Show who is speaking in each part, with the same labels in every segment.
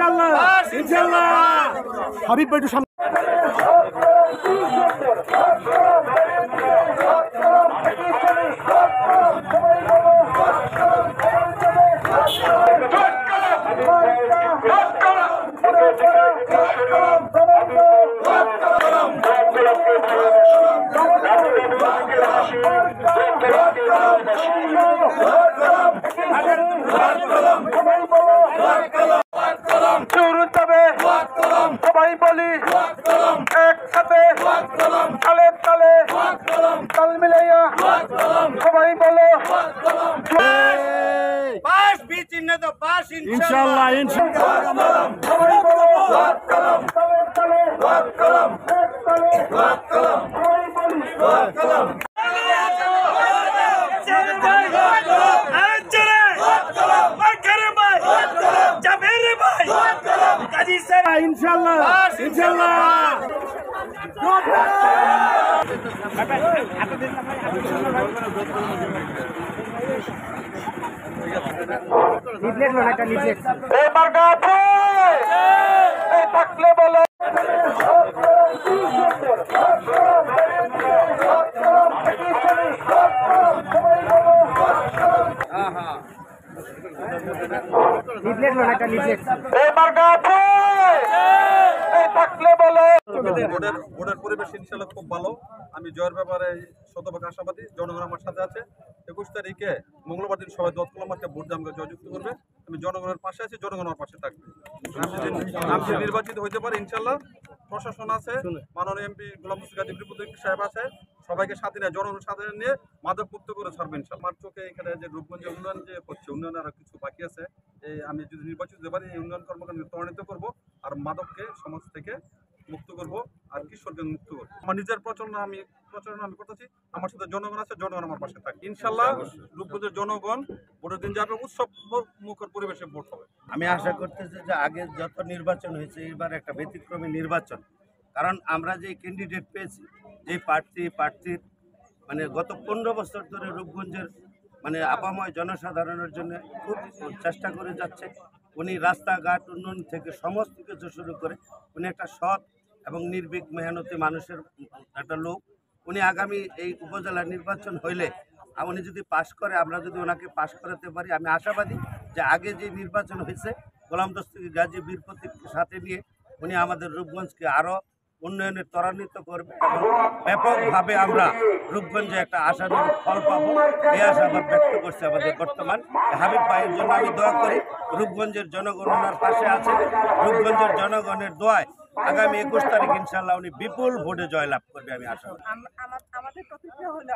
Speaker 1: ইনশাআল্লাহ ইনশাআল্লাহ হাবিব ভাই একটু সামনে সবাই বলি একসাথে তালে তালে তাল মিলাইয়া সবাই বলো
Speaker 2: पास भी चिन्ह तो पास
Speaker 1: ইনশাআল্লাহ ইনশাআল্লাহ
Speaker 2: सबाई बोलो कलम तले तले कलम तले कलम सबाई बोली कलम
Speaker 1: ইনশাআল্লাহ ইনশাআল্লাহ এবার গাছে এই থাকলে বলো এবার গাছে এই থাকলে বলো
Speaker 3: ভোটের পরিবেশ ইনশাআল্লাহ খুব ভালো। আমি জয়ের ব্যাপারে শতভাগ আশাবাদী। জনগণ আমার সাথে আছে। 21 তারিখে মঙ্গলবার দিন সবাই দোয়াত কলম মার্কে ভোট দিয়ে আমাকে জয়যুক্ত করবে। আমি জনগণের পাশে আছি, জনগণ আমার পাশে থাকবে। আমি যদি নির্বাচিত হইতে পারি ইনশাআল্লাহ, প্রশাসন আছে, মাননীয় এমপি গোলাম মুস্তফা রিপোর্টিং সাহেব আছে, সবাইকে সাথে নিয়ে জনগণের সাথে নিয়ে মাদক মুক্ত করে ছাড়বে ইনশাআল্লাহ। আমার চোখে এখানে যে রূপগঞ্জে উন্নয়ন যে হচ্ছে, উন্নয়নের আরো কিছু বাকি আছে। এই আমি যদি নির্বাচিত হতে পারি এই উন্নয়ন কর্মকাণ্ড ত্বরান্বিত করব আর মাদককে সমাজ থেকে মুক্ত করব আর কিশোরকে মুক্ত করব। আমার নিজের প্রচারণা আমি করতেছি, আমার সাথে জনগণ আছে, জনগণ আমার পাশে থাকে ইনশাআল্লাহ। রূপগঞ্জের জনগণ ভোটের দিন যাবে উৎসব মুখর পরিবেশে ভোট হবে।
Speaker 4: আমি আশা করতেছি যে আগে যত নির্বাচন হয়েছে এবার একটা ব্যতিক্রমী নির্বাচন, কারণ আমরা যে ক্যান্ডিডেট পেয়েছি, যে প্রার্থীর মানে গত 15 বছর ধরে রূপগঞ্জের মানে আপাময় জনসাধারণের জন্য খুব চেষ্টা করে যাচ্ছে। উনি রাস্তাঘাট উন্নয়ন থেকে সমস্ত কিছু শুরু করে উনি একটা সৎ এবং নির্ভীক মেহনতি মানুষের একটা লোক। উনি আগামী এই উপজেলা নির্বাচন হইলে উনি যদি পাশ করে, আমরা যদি ওনাকে পাশ করাতে পারি, আমি আশাবাদী যে আগে যে নির্বাচন হয়েছে গোলাম দস্তগীর গাজী বীর প্রতীককে সাথে নিয়ে উনি আমাদের রূপগঞ্জকে আরও উন্নয়নে ত্বরান্বিত করবে এবং ব্যাপকভাবে আমরা রূপগঞ্জে একটা আশানুরূপ ফল পাবো, এই আশাবাদ ব্যক্ত করছে আমাদের বর্তমান হাবিব ভাইয়ের জন্য। আমি দোয়া করি রূপগঞ্জের জনগণ ওনার পাশে আছে। রূপগঞ্জের জনগণের দোয়ায় আগামী 21 তারিখ ইনশাআল্লাহ উনি বিপুল ভোটে জয়লাভ করবে, আমি আশা করি।
Speaker 5: আমাদের প্রতিক্রিয়া হলো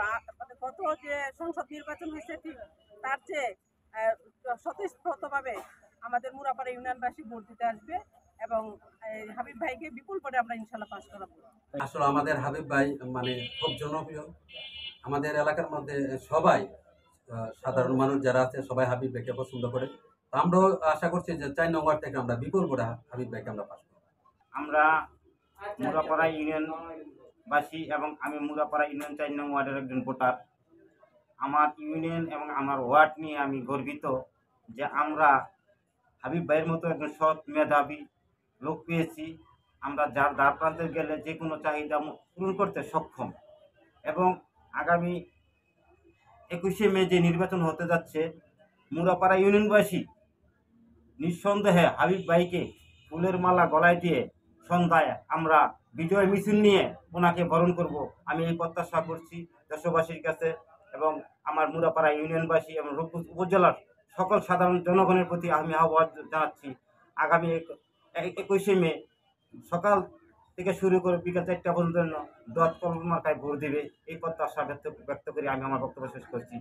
Speaker 5: গত যে সংসদ নির্বাচন হয়েছে ঠিক তার চেয়ে স্বতঃস্ফূর্তভাবে আমাদের মুরাপাড়া ইউনিয়নবাসী ভোট দিতে আসবে এবং হাবিব ভাইকে বিপুল ভোটে আমরা ইনশাআল্লাহ পাস করাবো।
Speaker 6: আসলে আমাদের হাবিব ভাই মানে খুব জনপ্রিয়। আমাদের এলাকার মধ্যে সবাই সাধারণ মানুষ যারা আছে সবাই হাবিব ভাইকে পছন্দ করে। আমরাও আশা করছি যে 4 নম্বর থেকে আমরা বিপুল ভোটে হাবিব ভাইকে আমরা পাস করব।
Speaker 7: আমরা মুরাপাড়া ইউনিয়নবাসী এবং আমি মুরাপাড়া ইউনিয়ন 4 নং ওয়ার্ডের একজন ভোটার। আমার ইউনিয়ন এবং আমার ওয়ার্ড নিয়ে আমি গর্বিত যে আমরা হাবিব ভাইয়ের মতো একজন সৎ মেধাবী লোক পেয়েছি। আমরা যার দ্বার প্রান্তে গেলে যে কোনো চাহিদা পূরণ করতে সক্ষম এবং আগামী 21শে মে যে নির্বাচন হতে যাচ্ছে, মুরাপাড়া ইউনিয়নবাসী নিঃসন্দেহে হাবিব ভাইকে ফুলের মালা গলায় দিয়ে সন্ধ্যায় আমরা বিজয় মিছিল নিয়ে ওনাকে বরণ করব, আমি এই প্রত্যাশা করছি দেশবাসীর কাছে এবং আমার মুরাপাড়া ইউনিয়নবাসী এবং রূপগঞ্জ উপজেলার সকল সাধারণ জনগণের প্রতি আমি আহ্বান জানাচ্ছি। আগামী 21শে মে সকাল থেকে শুরু করে বিকাল 4টা পর্যন্ত দোয়াত কলম মার্কায় ভোট দেবে, এই প্রত্যাশা ব্যক্ত করে আমি আমার বক্তব্য শেষ করছি।